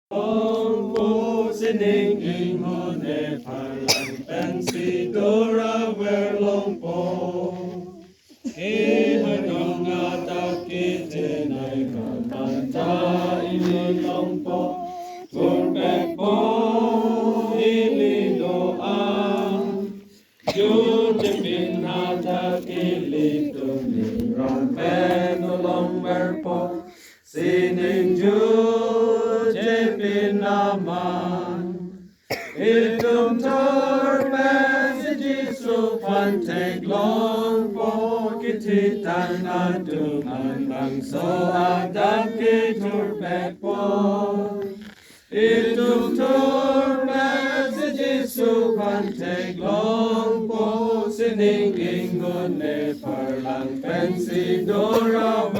Long po sining ingon e parang pensi dora ver long po. E hanong atakite nai kapanta ini long po. Turpek po ili doang. Jute pinata ili tumi rompen long ver po. Sining jute pinaman. Itum tor messages so panteg long po kititan aduman bang so adak kiturpek po. Itum tor messages so panteg long po sining ingon ne parlang pensi dora